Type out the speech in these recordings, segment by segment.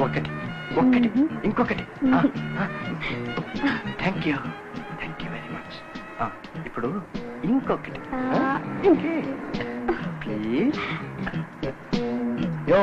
ఒకటి ఒక్కటి ఇంకొకటి. Thank you very much. ఇప్పుడు ఇంకొకటి ప్లీజ్. యో,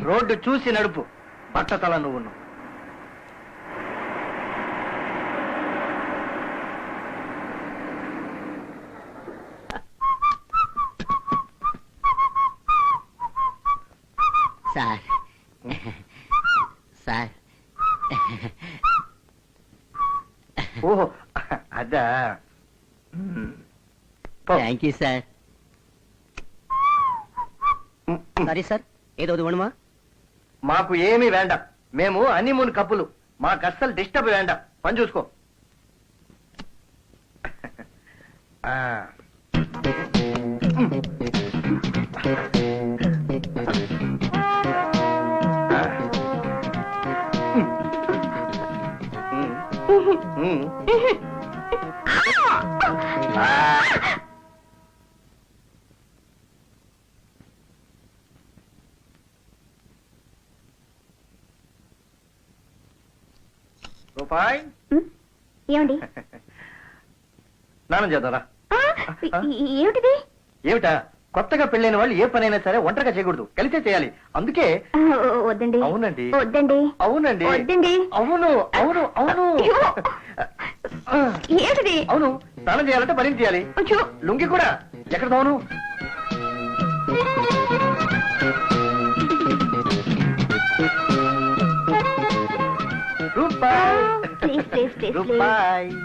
రోడ్డు చూసి నడుపు, బట్టతల నువ్వు. సార్ సార్ ఓహో అదా. Thank you sir. Sorry sir, ఏదో ఇవ్వడమా? మాకు ఏమీ వేండ, మేము హనీమూన్ కప్పులు, మాకు అస్సలు డిస్టర్బ్ వేండ. పని చూసుకో. రూపాయి ఏమండి? స్నానం చేద్దారా? ఏమిటిది? ఏమిటా? కొత్తగా పెళ్ళైన వాళ్ళు ఏ పనైనా సరే ఒంటరిగా చేయకూడదు, కలిసే చేయాలి. అందుకే. వద్దండి. అవునండి. వద్దండి. అవునండి. వద్దండి. అవును అవును అవును. ఏమిటిది? అవును, స్నానం చేయాలంటే పని చేయాలి. లుంగి కూడా ఎక్కడ తోను?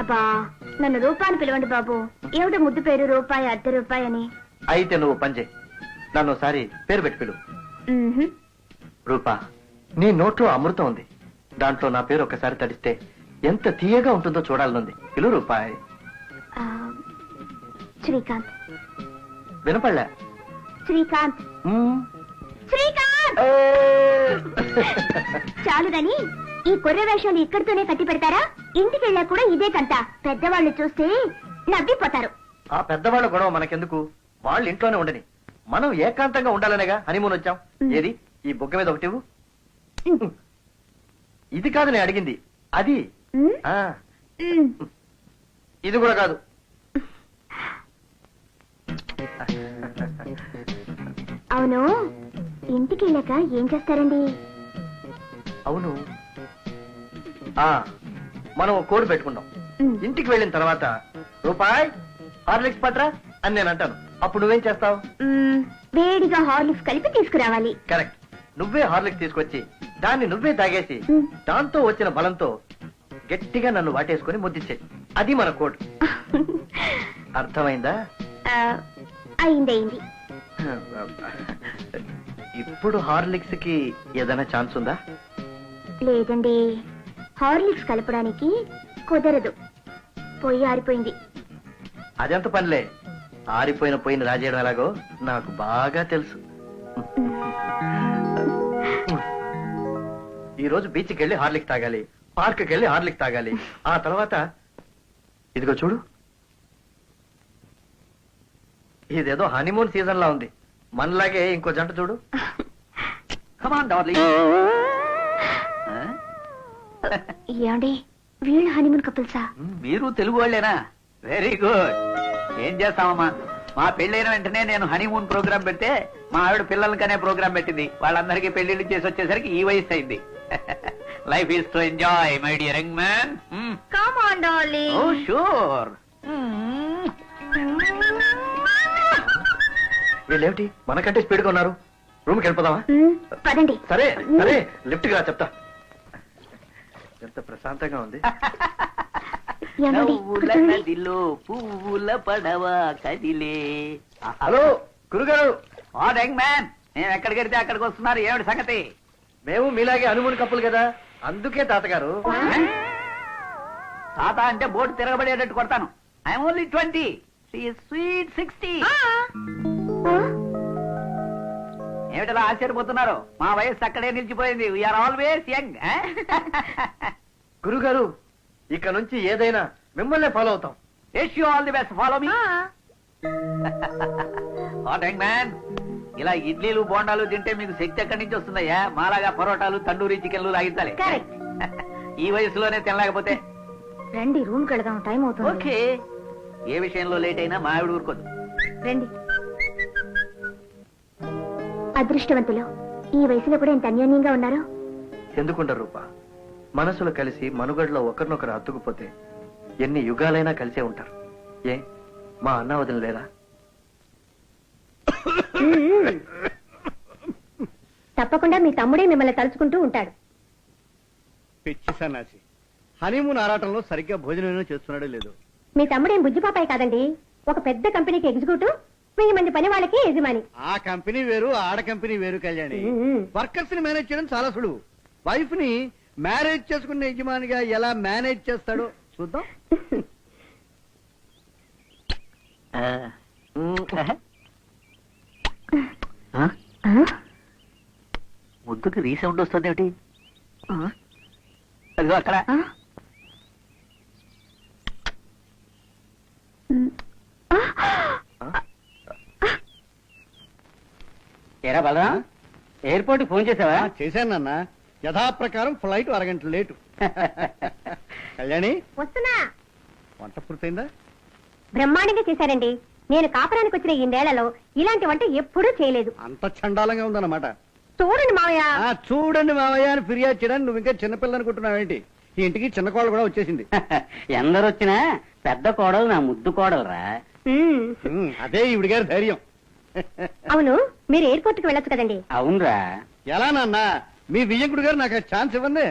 అబ్బా, నన్ను రూపాయని పిలవండి బాబు. ఏమిటో ముద్దు పేరు రూపాయి, అర్ధ రూపాయి అని. అయితే నువ్వు పంజే, నన్ను ఒకసారి పేరు పెట్టి పిలు. రూపా, నీ నోట్లో అమృతం ఉంది, దాంట్లో నా పేరు ఒకసారి తడిస్తే ఎంత తీయగా ఉంటుందో చూడాలనుంది. పిలు రూపాయి. శ్రీకాంత్. వినపడలే? శ్రీకాంత్. శ్రీకాంత్. చాలుదని ఈ కొర్ర వేషాలు ఇక్కడితోనే కట్టి పెడతారా? ఇంటికి వెళ్ళా కూడా ఇదే కంట. పెద్దవాళ్ళు చూస్తే నవ్విపోతారు. ఆ పెద్దవాళ్ళ గొడవ మనకెందుకు? వాళ్ళు ఇంట్లోనే ఉండని, మనం ఏకాంతంగా ఉండాలనేగా హనీమూన్ వచ్చాం. ఏది ఈ బుగ్గ మీద ఒకటి? ఇది కాదు నేను అడిగింది, అది. ఇది కూడా కాదు. అవును, ఇంటికి వెళ్ళాక ఏం చేస్తారండి? అవును, మనం కోడ్ పెట్టుకుందాం. ఇంటికి వెళ్ళిన తర్వాత రూపాయి హార్లిక్స్ పట్రా అని నేను అంటాను. అప్పుడు నువ్వేం చేస్తావు? వేడిగా హార్లిక్స్ కలిపి తీసుకురావాలి. కరెక్ట్. నువ్వే హార్లిక్స్ తీసుకొచ్చి దాన్ని నువ్వే తాగేసి దాంతో వచ్చిన బలంతో గట్టిగా నన్ను వాటేసుకుని ముద్దిచ్చే. అది మన కోడ్. అర్థమైందా? అయింది. ఇప్పుడు హార్లిక్స్ కి ఏదైనా ఛాన్స్ ఉందా? లేదండి, హార్లిక్స్ కలపడానికి కుదరదు. పొయ్యి ఆరిపోయింది. అదెంత పనిలే, ఆరిపోయిన పొయ్యిని రాజేయడం ఎలాగో నాకు బాగా తెలుసు. ఈ రోజు బీచ్కి వెళ్ళి హార్లిక్స్ తాగాలి, పార్క్కి వెళ్ళి హార్లిక్స్ తాగాలి. ఆ తర్వాత ఇదిగో చూడు, ఇదేదో హనీమూన్ సీజన్ లా ఉంది. మనలాగే ఇంకో జంట చూడు. Come on darling. ఏమండి, వీళ్ళు హనీమూన్ కపుల్సా? మీరు తెలుగు వాళ్ళేనా? Very good. ఏం చేస్తామమ్మా, మా పెళ్ళైన వెంటనే నేను హనీమూన్ ప్రోగ్రామ్ పెడితే మా ఆవిడ పిల్లలకనే ప్రోగ్రామ్ పెట్టింది. వాళ్ళందరికీ పెళ్లిళ్ళు చేసి వచ్చేసరికి ఈ వయసు అయింది. Life is to enjoy my dear young man. Come on darling. Oh sure. వీళ్ళేమిటి మనకంటే స్పీడ్ గా ఉన్నారు? రూమ్కి వెళ్ళిపోదామా? పదండి. సరే సరే, లిఫ్ట్ గా చెప్తా. ఎంత ప్రశాంతంగా ఉంది. నదిలో పువ్వుల పడవ కదిలే. హలో గురుగారు. యంగ్ మ్యాన్, నేను ఎక్కడికి వెళ్తే అక్కడికి వస్తున్నారు. ఏమిటి సంగతి? మేము మీలాగే హనీమూన్ కప్పులు కదా, అందుకే తాతగారు. తాత అంటే బోటు తిరగబడేటట్టు కొడతాను. I'm only 20. స్వీట్ 60. ఏమిటలా ఆశ్చర్యపోతున్నారు? మా వయస్సు అక్కడే నిలిచిపోయింది. We're always young. గురుగారు, ఇక నుంచి ఏదైనా మిమ్మల్ని ఫాలో అవుతాం. Wish you all the best. Follow me. Hot man, ఇలా ఇడ్లీలు బోండాలు తింటే మీకు శక్తి ఎక్కడి నుంచి వస్తుందయ్యా? మాలాగా పరోటాలు తండూరి చికెన్లు లాగించాలి. Correct. ఈ వయసులోనే తినలేకపోతే రండి రూమ్ కెళదాం, టైం అవుతుంది. ఓకే. ఏ విషయంలో లేట్ అయినా మా ఆవిడ ఊరుకోదు. రండి. అదృష్టవంతులు, ఈ వయసులో కూడా ఇంత అన్యోన్యంగా ఉన్నారు. ఎందుకుంటారు రూపా? మనసులు కలిసి మనుగడలో ఒకరినొకరు అతుకుపోతే ఎన్ని యుగాలైనా కలిసే ఉంటారు. ఏ మా అన్న వదిన లేరా? తప్పకుండా మీ తమ్ముడే మిమ్మల్ని తలుచుకుంటూ ఉంటాడు. పిచ్చి సన్నాసి, హనీమూన్ ఆరాటంలో సరిగ్గా భోజనం చేస్తున్నాడో లేదో. మీ తమ్ముడేం బుజ్జిపాపాయి కాదండి, ఒక పెద్ద కంపెనీకి ఎగ్జిక్యూటివ్, 1000 మంది పని వాళ్ళకి యజమాని. ఆ కంపెనీ వేరు, ఆడ కంపెనీ వేరు కళ్యాణి. వర్కర్స్ ని మేనేజ్ చేయడం చాలా సులువు. వైఫ్ ని మ్యారేజ్ చేసుకున్న యజమానిగా ఎలా మేనేజ్ చేస్తాడో చూద్దాం. ముద్దుకి రీసౌండ్ వస్తుంది ఏమిటి? అదిగో అక్కడ. ఏరా బలరాం, ఎయిర్పోర్ట్ ఫోన్ చేసావా? చేశాను నాన్న, యథాప్రకారం ఫ్లైట్ అరగంట లేటు. కళ్యాణి, వస్తున్నా. వంట పూర్తయిందా? బ్రహ్మాండంగా చేశారండి. నేను కాపురానికి వచ్చిన ఈ నేలలో ఇలాంటి వంట ఎప్పుడూ చేయలేదు. అంత చండాలంగా ఉందన్నమాట. చూడండి మావయ్య. చూడండి మావయ్య అని ఫిర్యాదు చేయడానికి నువ్వు ఇంకా చిన్నపిల్ల అనుకుంటున్నావేంటి? ఈ ఇంటికి చిన్న కోడలు కూడా వచ్చేసింది. ఎందరు వచ్చినా పెద్ద కోడలు నా ముద్దు కోడలురా. అదే ఈవిడి గారి ధైర్యం. అవును, మీరు ఎయిర్పోర్ట్ కి వెళ్ళొచ్చు కదండి. అవునరా. ఎలా నాన్న, మీ వియ్యంకుడు గారు నాకు ఛాన్స్ ఇవ్వండి.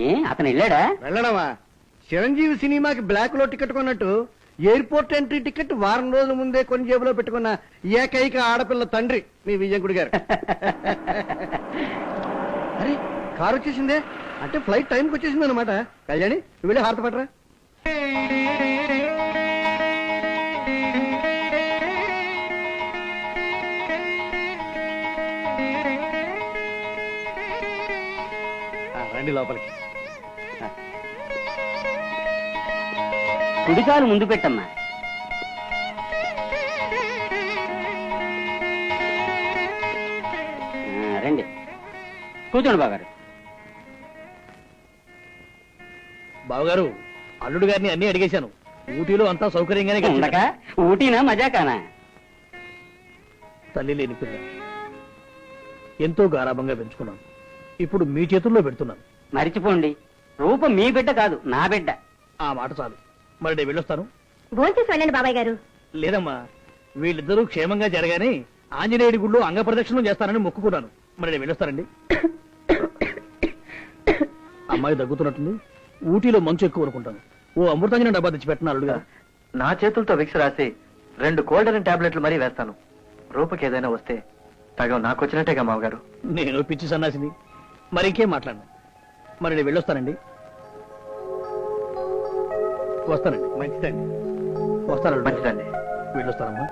ఏ అతను వెళ్ళాడా? వెళ్ళడమా? చిరంజీవి సినిమాకి బ్లాక్ లో టికెట్ కొన్నట్టు ఎయిర్పోర్ట్ ఎంట్రీ టికెట్ వారం రోజుల ముందే కొన్ని జేబులో పెట్టుకున్న ఏకైక ఆడపిల్ల తండ్రి మీ వియ్యంకుడు గారు. అరే, కారు వచ్చేసిందే, అంటే ఫ్లైట్ టైంకి వచ్చేసింది అనమాట. కళ్యాణి, నువ్వు వెళ్ళి హారత పట్టరా. రండి లోపలికి. కుడికాలు ముందు పెట్టమ్మా. రండి, కూర్చోండి బాగారు. బావగారు, అల్లుడు గారిని అన్ని అడిగేశాను. ఊటీలో అంతా సౌకర్యంగానే ఉండక ఊటీనా మజాకానా? తల్లి లేని పిల్ల ఎంతో గారాభంగా పెంచుకున్నాను. ఇప్పుడు మీ చేతుల్లో పెడుతున్నాను. మరిచిపోండి, రూపం మీ బిడ్డ కాదు, నా బిడ్డ. ఆ మాట చాలు. మరి నేను వెళ్ళొస్తాను. భోంచేసి వెళ్ళండి బాబాయ్ గారు. లేదమ్మా, వీళ్ళిద్దరూ క్షేమంగా జరగాని ఆంజనేయుడి గుళ్ళో అంగ ప్రదక్షిణం చేస్తానని మొక్కుకున్నాను. మరి నేను వెళ్ళొస్తానండి. అమ్మాయి దగ్గుతున్నట్టుంది. ఊటీలో మంచు ఎక్కువ అనుకుంటాను. ఓ అమృతాంజన డబ్బా తెచ్చి పెట్టిన అల్లుడుగా. నా చేతులతో విక్స్ రాసి 2 కోల్డెన్ టాబ్లెట్లు మరీ వేస్తాను. రూపకి ఏదైనా వస్తే సగం నాకు వచ్చినట్టేగా మావగారు. నేను పిచ్చి సన్నాసిని, మరి ఇంకేం మాట్లాడను. మరి నేను వెళ్ళొస్తానండి. వస్తానండి. మంచిదండి. వస్తానండి. మంచిదండి. వెళ్ళొస్తానమ్మా.